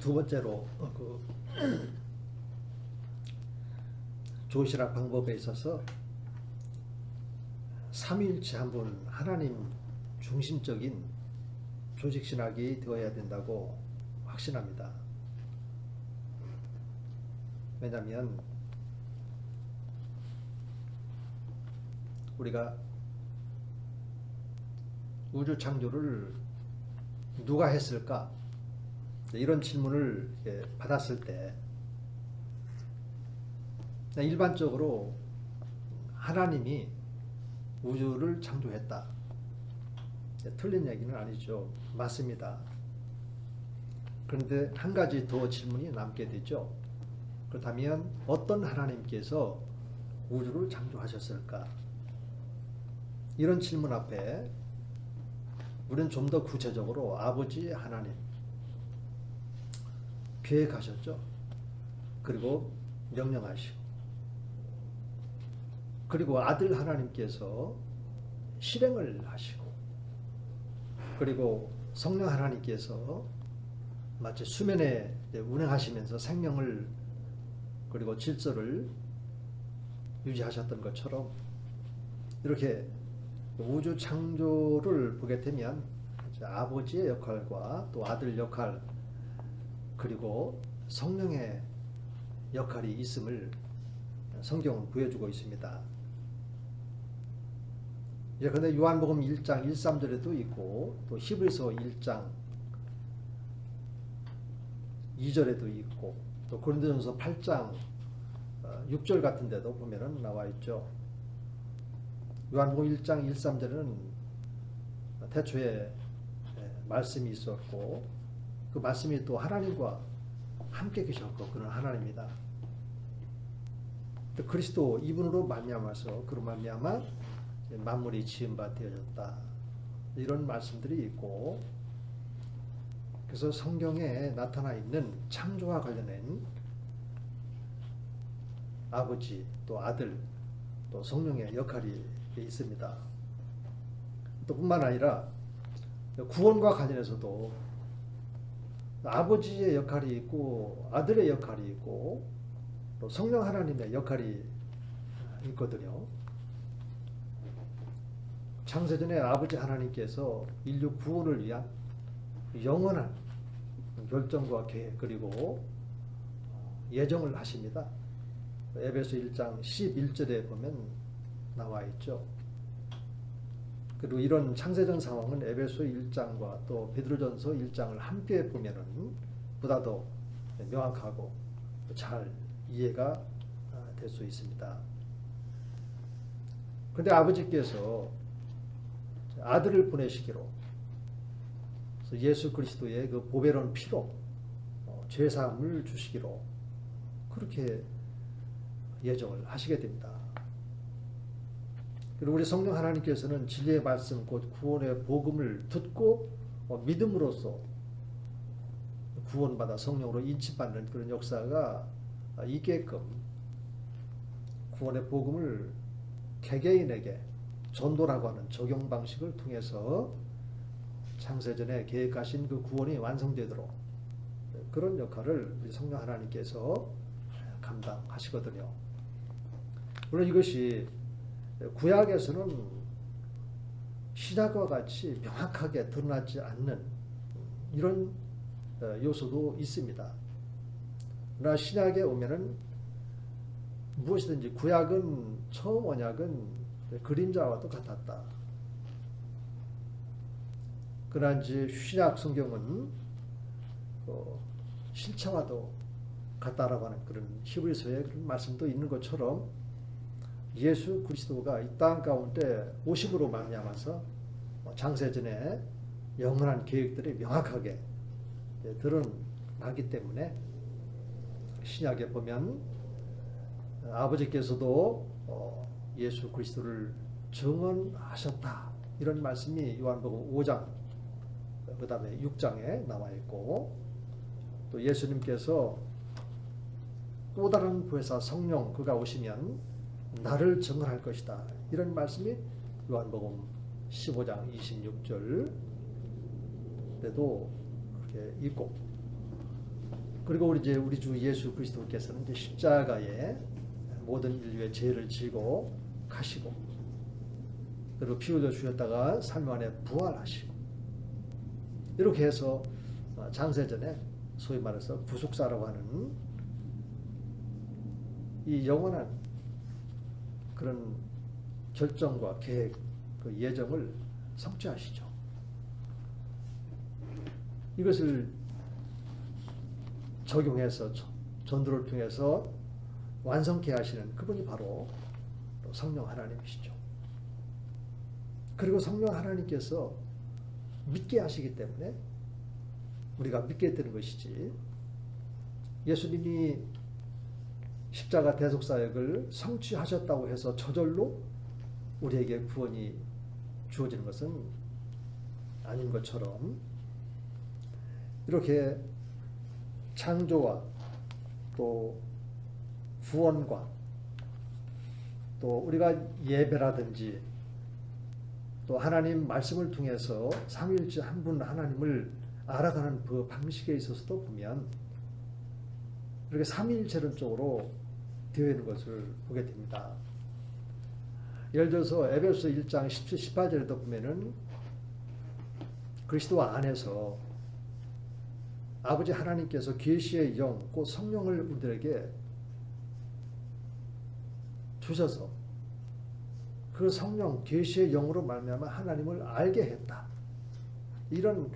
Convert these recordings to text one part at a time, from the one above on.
두 번째로 조신학 방법에 있어서 삼위일체 한 분 하나님 중심적인 조직신학이 되어야 된다고 확신합니다. 왜냐하면 우리가 우주 창조를 누가 했을까? 이런 질문을 받았을 때 일반적으로 하나님이 우주를 창조했다. 틀린 얘기는 아니죠. 맞습니다. 그런데 한 가지 더 질문이 남게 되죠. 그렇다면 어떤 하나님께서 우주를 창조하셨을까? 이런 질문 앞에 우리는 좀 더 구체적으로 아버지 하나님 계획하셨죠. 그리고 명령하시고, 그리고 아들 하나님께서 실행을 하시고, 그리고 성령 하나님께서 마치 수면에 운행하시면서 생명을 그리고 질서를 유지하셨던 것처럼 이렇게 우주 창조를 보게 되면 아버지의 역할과 또 아들 역할 그리고 성령의 역할이 있음을 성경은 보여주고 있습니다. 그런데 요한복음 1장 1, 3절에도 있고 또 히브리서 1장 2절에도 있고 또 고린도전서 8장 6절 같은 데도 보면은 나와 있죠. 요한복음 1장 1, 3절에는 태초에 말씀이 있었고 그 말씀이 또 하나님과 함께 계셨고 그런 하나님입니다. 그리스도 이분으로 말미암아서 그로 말미암아 만물이 지은 바 되어졌다. 이런 말씀들이 있고, 그래서 성경에 나타나 있는 창조와 관련된 아버지 또 아들 또 성령의 역할이 있습니다. 또 뿐만 아니라 구원과 관련해서도 아버지의 역할이 있고 아들의 역할이 있고 또 성령 하나님의 역할이 있거든요. 창세전에 아버지 하나님께서 인류 구원을 위한 영원한 결정과 계획 그리고 예정을 하십니다. 에베소 1장 11절에 보면 나와 있죠. 그리고 이런 창세전 상황은 에베소 1장과 또 베드로전서 1장을 함께 보면은 보다 더 명확하고 잘 이해가 될 수 있습니다. 그런데 아버지께서 아들을 보내시기로 예수 그리스도의 그 보배로운 피로 죄사함을 주시기로 그렇게 예정을 하시게 됩니다. 그리고 우리 성령 하나님께서는 진리의 말씀 곧 구원의 복음을 듣고 믿음으로써 구원받아 성령으로 인치받는 그런 역사가 있게끔 구원의 복음을 개개인에게 전도라고 하는 적용 방식을 통해서 창세전에 계획하신 그 구원이 완성되도록 그런 역할을 우리 성령 하나님께서 감당하시거든요. 물론 이것이 구약에서는 신약과 같이 명확하게 드러나지 않는 이런 요소도 있습니다. 그러나 신약에 오면은 무엇이든지 구약은 처음 언약은 그림자와 똑같았다. 그러나 이제 신약 성경은 실체와도 같다라고 하는 그런 히브리서의 그런 말씀도 있는 것처럼 예수 그리스도가 이 땅 가운데 오심으로 말미암아서 창세전에 영원한 계획들이 명확하게 드러나기 때문에 신약에 보면 아버지께서도 예수 그리스도를 증언하셨다. 이런 말씀이 요한복음 5장 그 다음에 6장에 나와 있고 또 예수님께서 또 다른 보혜사 성령 그가 오시면 나를 증언할 것이다. 이런 말씀이 요한복음 15장 26절에도 그렇게 있고 그리고 우리 주 예수 그리스도께서는 이제 십자가에 모든 인류의 죄를 지고 가시고, 그리고 피 흘려 주셨다가 3일 만에 부활하시고, 이렇게 해서 장세전에 소위 말해서 구속사라고 하는 이 영원한 그런 결정과 계획, 그 예정을 성취하시죠. 이것을 적용해서 전도를 통해서 완성케 하시는 그분이 바로 성령 하나님이시죠. 그리고 성령 하나님께서 믿게 하시기 때문에 우리가 믿게 되는 것이지, 예수님이 십자가 대속사역을 성취하셨다고 해서 저절로 우리에게 구원이 주어지는 것은 아닌 것처럼, 이렇게 창조와 또 구원과 또 우리가 예배라든지 또 하나님 말씀을 통해서 삼위일체 한 분 하나님을 알아가는 그 방식에 있어서도 보면 이렇게 삼위일체론적으로 되어 있는 것을 보게 됩니다. 예를 들어서 에베소 1장 17, 18절에도 보면은 그리스도 안에서 아버지 하나님께서 계시의 영, 곧 성령을 우리들에게 주셔서 그 성령, 계시의 영으로 말미암아 하나님을 알게 했다. 이런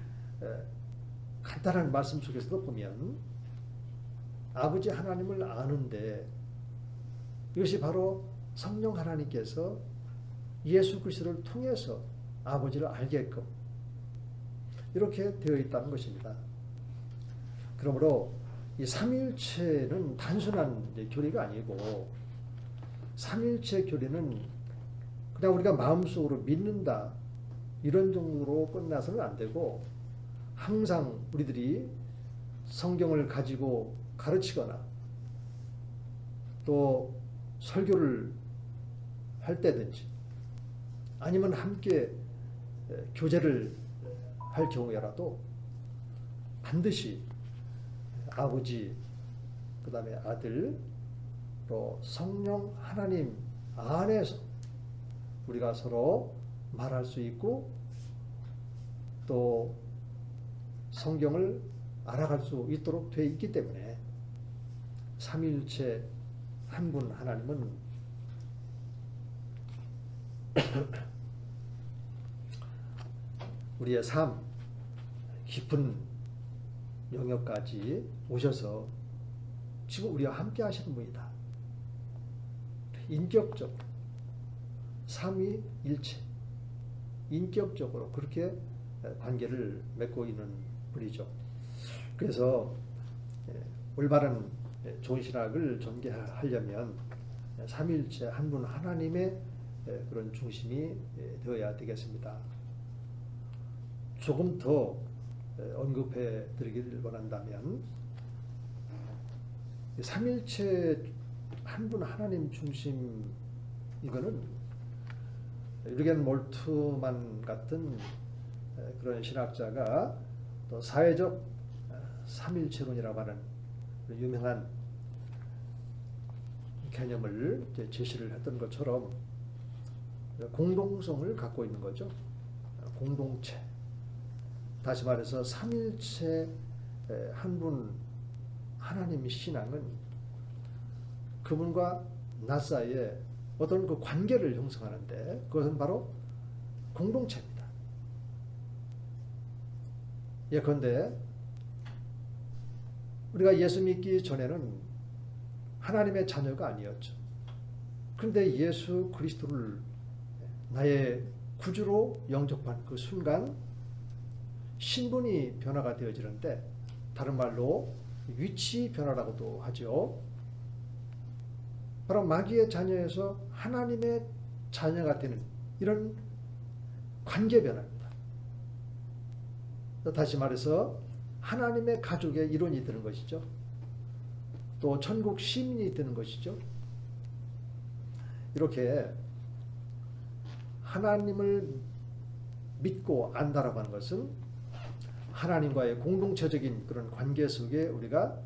간단한 말씀 속에서도 보면 아버지 하나님을 아는데, 이것이 바로 성령 하나님께서 예수 그리스도를 통해서 아버지를 알게끔 이렇게 되어 있다는 것입니다. 그러므로 이 삼위일체는 단순한 교리가 아니고, 삼위일체 교리는 그냥 우리가 마음속으로 믿는다 이런 정도로 끝나서는 안 되고, 항상 우리들이 성경을 가지고 가르치거나 또 설교를 할 때든지 아니면 함께 교제를 할 경우에라도 반드시 아버지, 그 다음에 아들, 또 성령 하나님 안에서 우리가 서로 말할 수 있고 또 성경을 알아갈 수 있도록 되어 있기 때문에 삼위일체 한 분 하나님은 우리의 삶 깊은 영역까지 오셔서 지금 우리와 함께 하시는 분이다. 인격적 삼위일체, 인격적으로 그렇게 관계를 맺고 있는 분이죠. 그래서 올바른 좋은 신학을 전개하려면 삼위일체 한 분 하나님의 그런 중심이 되어야 되겠습니다. 조금 더 언급해 드리기를 원한다면, 삼위일체 한 분 하나님 중심, 이거는 유르겐 몰트만 같은 그런 신학자가 또 사회적 삼위일체론이라고 하는 유명한 개념을 제시를 했던 것처럼 공동성을 갖고 있는 거죠. 공동체. 다시 말해서 삼위일체 한 분 하나님 신앙은 그분과 나 사이에 어떤 그 관계를 형성하는데, 그것은 바로 공동체입니다. 예컨대 우리가 예수 믿기 전에는 하나님의 자녀가 아니었죠. 그런데 예수 그리스도를 나의 구주로 영접한 그 순간 신분이 변화가 되어지는데, 다른 말로 위치 변화라고도 하죠. 바로 마귀의 자녀에서 하나님의 자녀가 되는 이런 관계 변화입니다. 다시 말해서 하나님의 가족의 일원이 되는 것이죠. 또 천국 시민이 되는 것이죠. 이렇게 하나님을 믿고 안다라고 하는 것은 하나님과의 공동체적인 그런 관계 속에 우리가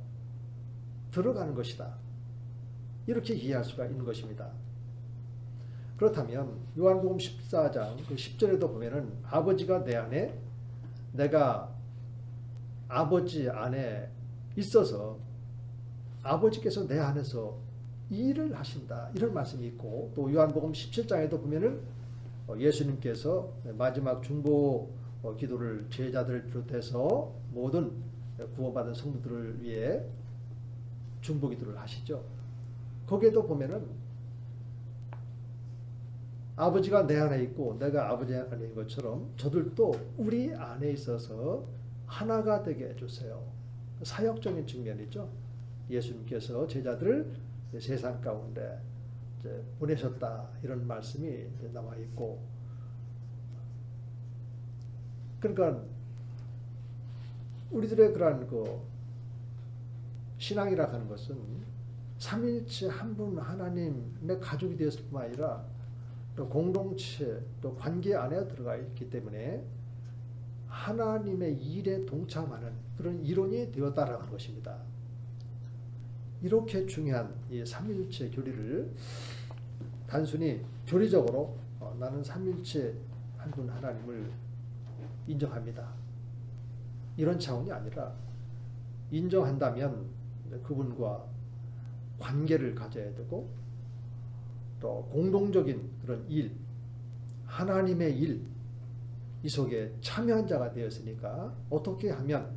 들어가는 것이다. 이렇게 이해할 수가 있는 것입니다. 그렇다면 요한복음 14장 그 10절에도 보면은 아버지가 내 안에 내가 아버지 안에 있어서 아버지께서 내 안에서 일을 하신다. 이런 말씀이 있고 또 요한복음 17장에도 보면은 예수님께서 마지막 중보 기도를 제자들을 비롯해서 모든 구원받은 성도들을 위해 중보 기도를 하시죠. 거기에도 보면은 아버지가 내 안에 있고 내가 아버지 안에 있는 것처럼 저들도 우리 안에 있어서 하나가 되게 해주세요. 사역적인 측면이죠. 예수님께서 제자들을 세상 가운데 보내셨다 이런 말씀이 나와 있고, 그러니까 우리들의 그러한 그 신앙이라 하는 것은 삼위일체 한 분 하나님의 가족이 되었을 뿐만 아니라 또 공동체 또 관계 안에 들어가 있기 때문에 하나님의 일에 동참하는 그런 이론이 되었다라는 것입니다. 이렇게 중요한 이 삼위일체 교리를 단순히 교리적으로 나는 삼위일체 한 분 하나님을 인정합니다. 이런 차원이 아니라 인정한다면 그분과 관계를 가져야 되고 또 공동적인 그런 일, 하나님의 일, 이 속에 참여한 자가 되었으니까 어떻게 하면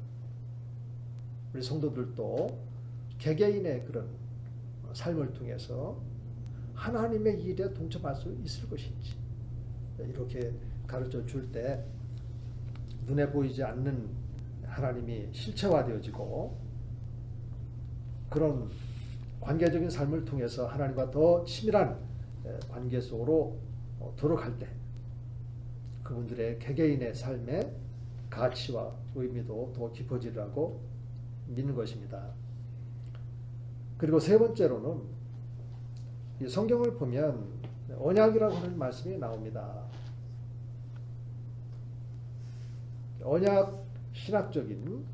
우리 성도들도 개개인의 그런 삶을 통해서 하나님의 일에 동참할 수 있을 것인지 이렇게 가르쳐 줄 때 눈에 보이지 않는 하나님이 실체화되어지고 그런 관계적인 삶을 통해서 하나님과 더 친밀한 관계 속으로 들어갈 때 그분들의 개개인의 삶의 가치와 의미도 더 깊어지리라고 믿는 것입니다. 그리고 세 번째로는 이 성경을 보면 언약이라고 하는 말씀이 나옵니다. 언약 신학적인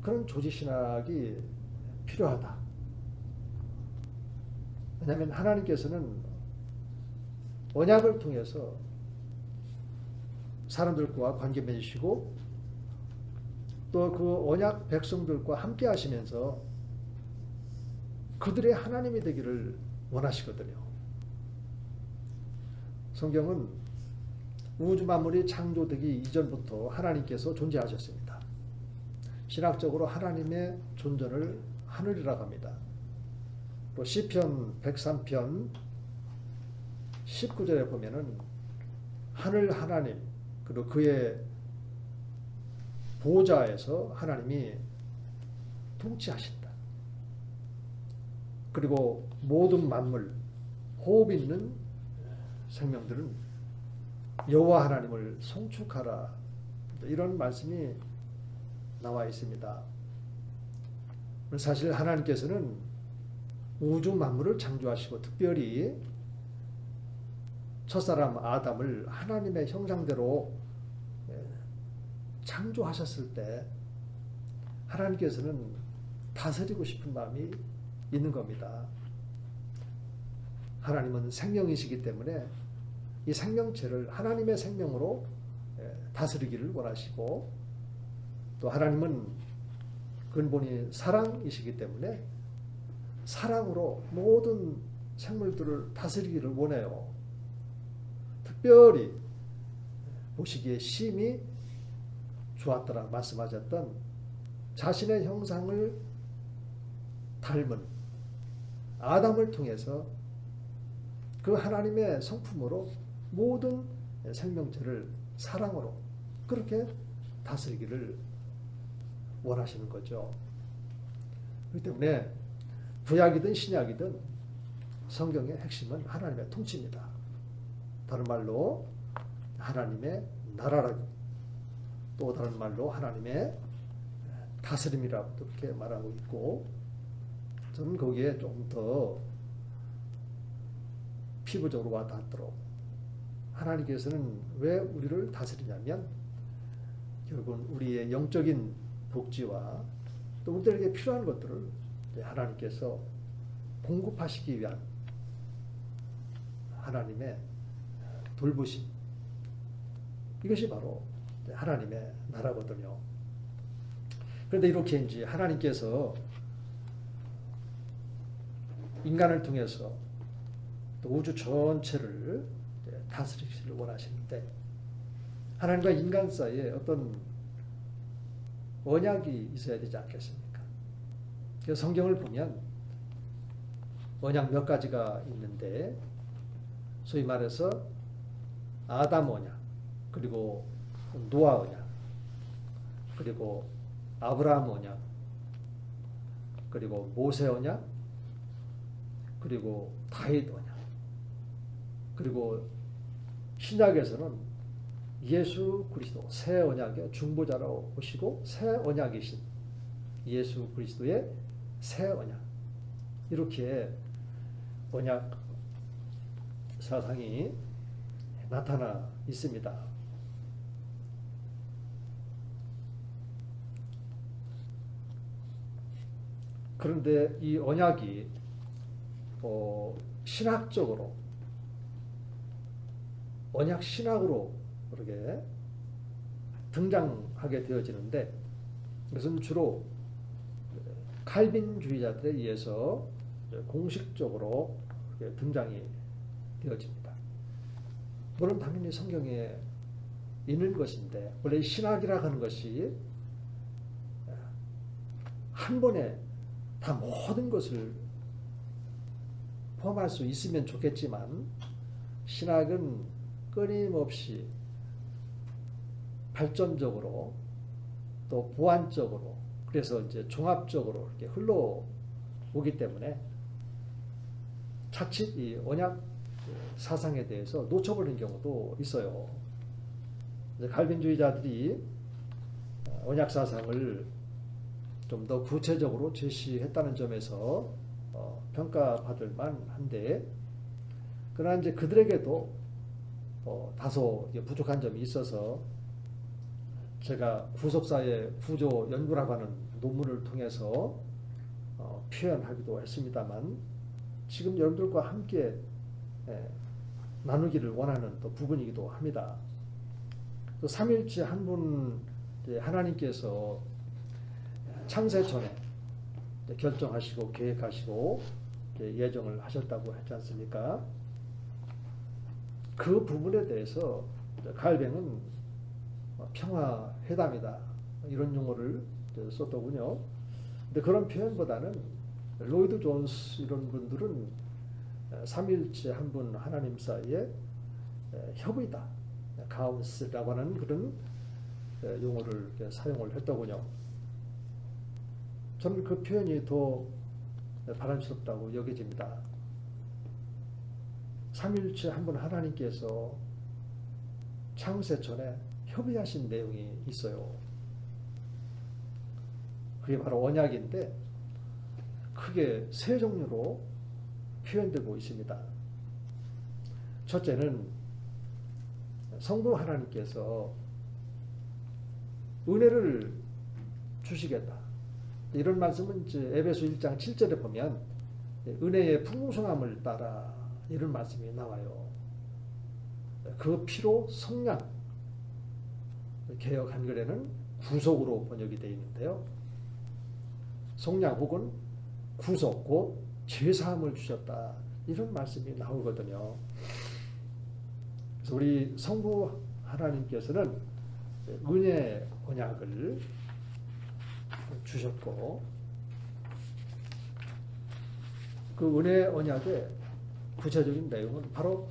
그런 조지 신학이 필요하다. 왜냐하면 하나님께서는 언약을 통해서 사람들과 관계 맺으시고 또 그 언약 백성들과 함께 하시면서 그들의 하나님이 되기를 원하시거든요. 성경은 우주 만물이 창조되기 이전부터 하나님께서 존재하셨습니다. 신학적으로 하나님의 존재를 하늘이라고 합니다. 또 시편 103편 19절에 보면은 하늘 하나님 그리고 그의 보좌에서 하나님이 통치하신다. 그리고 모든 만물, 호흡 있는 생명들은 여호와 하나님을 송축하라. 이런 말씀이 나와 있습니다. 사실 하나님께서는 우주 만물을 창조하시고 특별히 첫사람 아담을 하나님의 형상대로 창조하셨을 때 하나님께서는 다스리고 싶은 마음이 있는 겁니다. 하나님은 생명이시기 때문에 이 생명체를 하나님의 생명으로 다스리기를 원하시고 또 하나님은 근본이 사랑이시기 때문에 사랑으로 모든 생물들을 다스리기를 원해요. 특별히 보시기에 심히 좋았더라 말씀하셨던 자신의 형상을 닮은 아담을 통해서 그 하나님의 성품으로 모든 생명체를 사랑으로 그렇게 다스리기를 원하시는 거죠. 그렇기 때문에 구약이든 신약이든 성경의 핵심은 하나님의 통치입니다. 다른 말로 하나님의 나라라고 또 다른 말로 하나님의 다스림이라고 그렇게 말하고 있고 저는 거기에 좀 더 피부적으로 와닿도록 하나님께서는 왜 우리를 다스리냐면 결국은 우리의 영적인 복지와 또 우리들에게 필요한 것들을 하나님께서 공급하시기 위한 하나님의 돌보심, 이것이 바로 하나님의 나라거든요. 그런데 이렇게 이제 하나님께서 인간을 통해서 또 우주 전체를 다스리기를 원하시는데, 하나님과 인간 사이에 어떤 언약이 있어야 되지 않겠습니까? 그래서 성경을 보면 언약 몇 가지가 있는데, 소위 말해서 아담 언약, 그리고 노아 언약, 그리고 아브라함 언약, 그리고 모세 언약, 그리고 다윗 언약, 그리고 신약에서는 예수 그리스도 새 언약의 중보자로 오시고 새 언약이신 예수 그리스도의 새 언약, 이렇게 언약 사상이 나타나 있습니다. 그런데 이 언약이 신학적으로, 언약 신학으로 그렇게 등장하게 되어지는데, 이것은 주로 칼빈주의자들에 의해서 공식적으로 등장이 되어집니다. 물론 당연히 성경에 있는 것인데, 원래 신학이라고 하는 것이 한 번에 다 모든 것을 포함할 수 있으면 좋겠지만, 신학은 끊임없이 발전적으로 또 보완적으로, 그래서 이제 종합적으로 이렇게 흘러오기 때문에 자칫 이 언약 사상에 대해서 놓쳐버리는 경우도 있어요. 칼빈주의자들이 언약 사상을 좀 더 구체적으로 제시했다는 점에서 평가받을 만한데, 그러나 이제 그들에게도 다소 부족한 점이 있어서 제가 구속사의 구조 연구라고 하는 논문을 통해서 표현하기도 했습니다만, 지금 여러분들과 함께 나누기를 원하는 또 부분이기도 합니다. 또 삼일째 한 분 하나님께서 창세 전에 결정하시고 계획하시고 예정을 하셨다고 했지 않습니까? 그 부분에 대해서 갈뱅은 평화회담이다, 이런 용어를 썼더군요. 근데 그런 표현보다는 로이드 존스 이런 분들은 삼일째 한 분 하나님 사이에 협의다, 카운슬이라고 하는 그런 용어를 사용을 했더군요. 저는 그 표현이 더 바람스럽다고 여겨집니다. 삼일째 한 분 하나님께서 창세 전에 협의하신 내용이 있어요. 그게 바로 언약인데, 크게 세 종류로 표현되고 있습니다. 첫째는 성부 하나님께서 은혜를 주시겠다, 이런 말씀은 이제 에베소 1장 7절에 보면 은혜의 풍성함을 따라, 이런 말씀이 나와요. 그 피로 속량, 개역 한글에는 구속으로 번역이 되어 있는데요. 속량 혹은 구속, 곧 죄사함을 주셨다, 이런 말씀이 나오거든요. 그래서 우리 성부 하나님께서는 은혜 언약을 주셨고, 그 은혜 언약의 구체적인 내용은 바로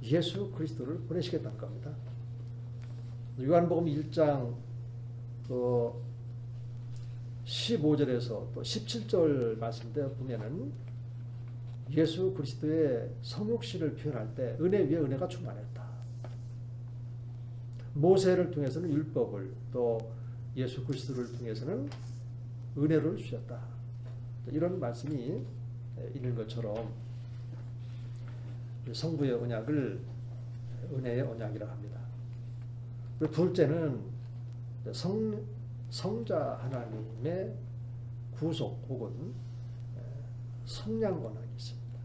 예수 그리스도를 보내시겠다는 겁니다. 요한복음 1장 15절에서 또 17절 말씀대 보면은 예수 그리스도의 성육신을 표현할 때 은혜 위에 은혜가 충만했다. 모세를 통해서는 율법을, 또 예수 그리스도를 통해서는 은혜를 주셨다, 이런 말씀이 있는 것처럼 성부의 언약을 은혜의 언약이라고 합니다. 그리고 둘째는 성자 하나님의 구속 혹은 속량 언약이 있습니다.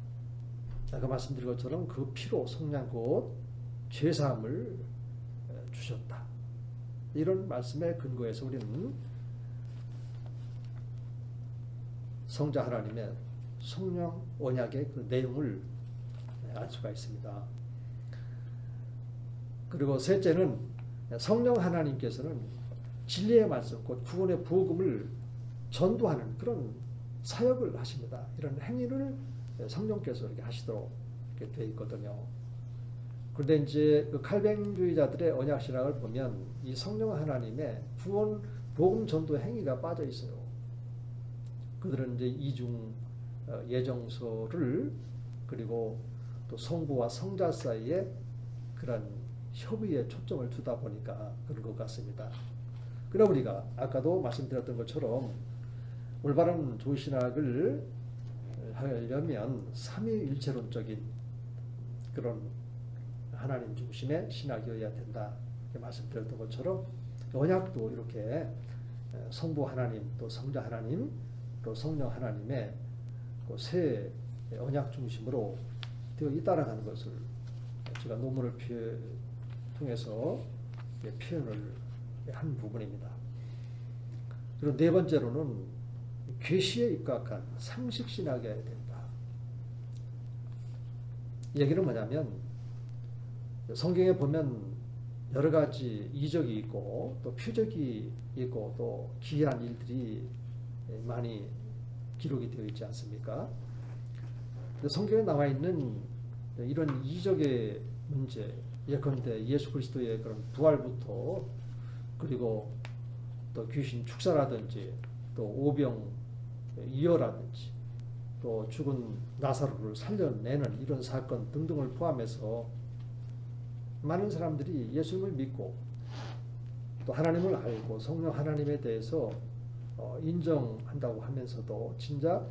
아까 말씀드린 것처럼 그 피로 속량 곧 죄사함을 주셨다. 이런 말씀에 근거해서 우리는 성자 하나님의 속량 언약의 그 내용을 알 수가 있습니다. 그리고 셋째는 성령 하나님께서는 진리의 말씀, 곧 구원의 복음을 전도하는 그런 사역을 하십니다. 이런 행위를 성령께서 이렇게 하시도록 이렇게 되어 있거든요. 그런데 이제 그 칼뱅주의자들의 언약 신학을 보면 이 성령 하나님의 구원 복음 전도 행위가 빠져 있어요. 그들은 이제 이중 예정서를 그리고 또 성부와 성자 사이에 그런 협의에 초점을 두다 보니까 그런 것 같습니다. 그러나 우리가 아까도 말씀드렸던 것처럼 올바른 조신학을 하려면 삼위일체론적인 그런 하나님 중심의 신학이어야 된다. 이렇게 말씀드렸던 것처럼 언약도 이렇게 성부 하나님, 또 성자 하나님, 또 성령 하나님의 세 언약 중심으로 되어 있다라는 것을 제가 논문을 통해서 표현을 한 부분입니다. 그리고 네 번째로는 계시에 입각한 상식신학이어야 된다. 얘기는 뭐냐면 성경에 보면 여러 가지 이적이 있고 또 표적이 있고 또 기이한 일들이 많이 기록이 되어 있지 않습니까? 성경에 나와 있는 이런 이적의 문제, 예컨대 예수 그리스도의 그런 부활부터 그리고 또 귀신 축사라든지 또 오병 이어라든지 또 죽은 나사로를 살려내는 이런 사건 등등을 포함해서 많은 사람들이 예수님을 믿고 또 하나님을 알고 성령 하나님에 대해서 인정한다고 하면서도 진짜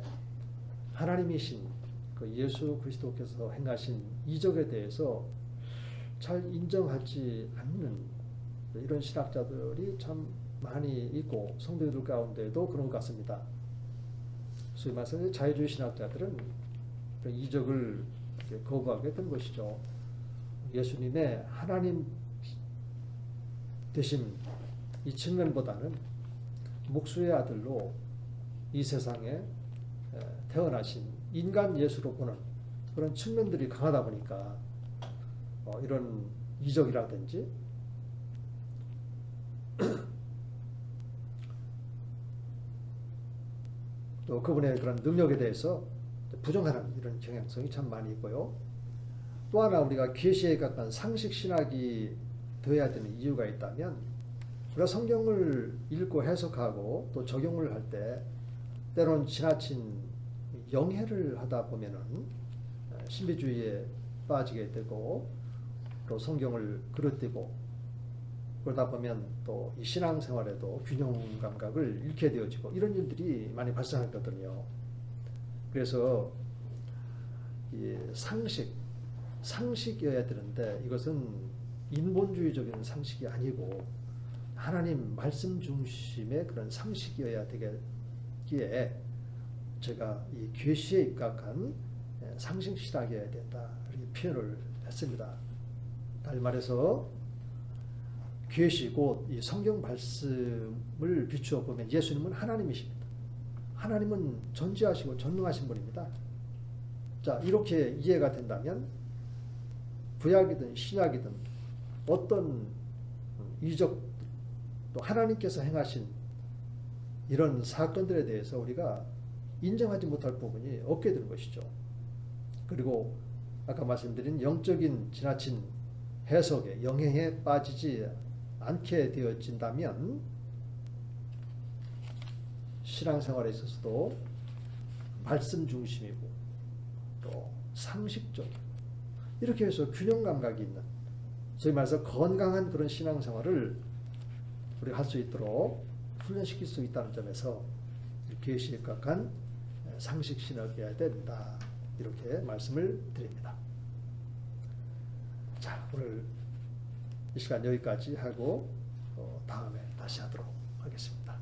하나님이신 그 예수 그리스도께서 행하신 이적에 대해서 잘 인정하지 않는 이런 신학자들이 참 많이 있고 성도들 가운데도 그런 것 같습니다. 소위 말해서 자유주의 신학자들은 이적을 거부하게 된 것이죠. 예수님의 하나님 되신 이 측면보다는 목수의 아들로 이 세상에 태어나신 인간 예수로 보는 그런 측면들이 강하다 보니까 이런 이적이라든지 또 그분의 그런 능력에 대해서 부정하는 이런 경향성이 참 많이 있고요. 또 하나 우리가 계시에 가까운 상식 신학이 되어야 되는 이유가 있다면 우리가 성경을 읽고 해석하고 또 적용을 할 때 때로는 지나친 영해를 하다 보면은 신비주의에 빠지게 되고 또 성경을 그릇되고 그러다 보면 또 이 신앙생활에도 균형 감각을 잃게 되어지고 이런 일들이 많이 발생하거든요. 그래서 이 상식이어야 되는데 이것은 인본주의적인 상식이 아니고 하나님 말씀 중심의 그런 상식이어야 되기에 제가 이 계시에 입각한 상식 신학이어야 된다 이렇게 표현을 했습니다. 다시 말해서 계시 곧 이 성경 말씀을 비추어 보면 예수님은 하나님이십니다. 하나님은 전지하시고 전능하신 분입니다. 자, 이렇게 이해가 된다면 구약이든 신약이든 어떤 이적 또 하나님께서 행하신 이런 사건들에 대해서 우리가 인정하지 못할 부분이 없게 되는 것이죠. 그리고 아까 말씀드린 영적인 지나친 해석에 영행에 빠지지 않게 되어진다면 신앙생활에 있어서도 말씀 중심이고 또 상식적이고 이렇게 해서 균형 감각이 있는 소위 말해서 건강한 그런 신앙생활을 우리가 할 수 있도록 훈련시킬 수 있다는 점에서 계시에 입각한 상식 신학이어야 된다 이렇게 말씀을 드립니다. 자, 오늘 이 시간 여기까지 하고 다음에 다시 하도록 하겠습니다.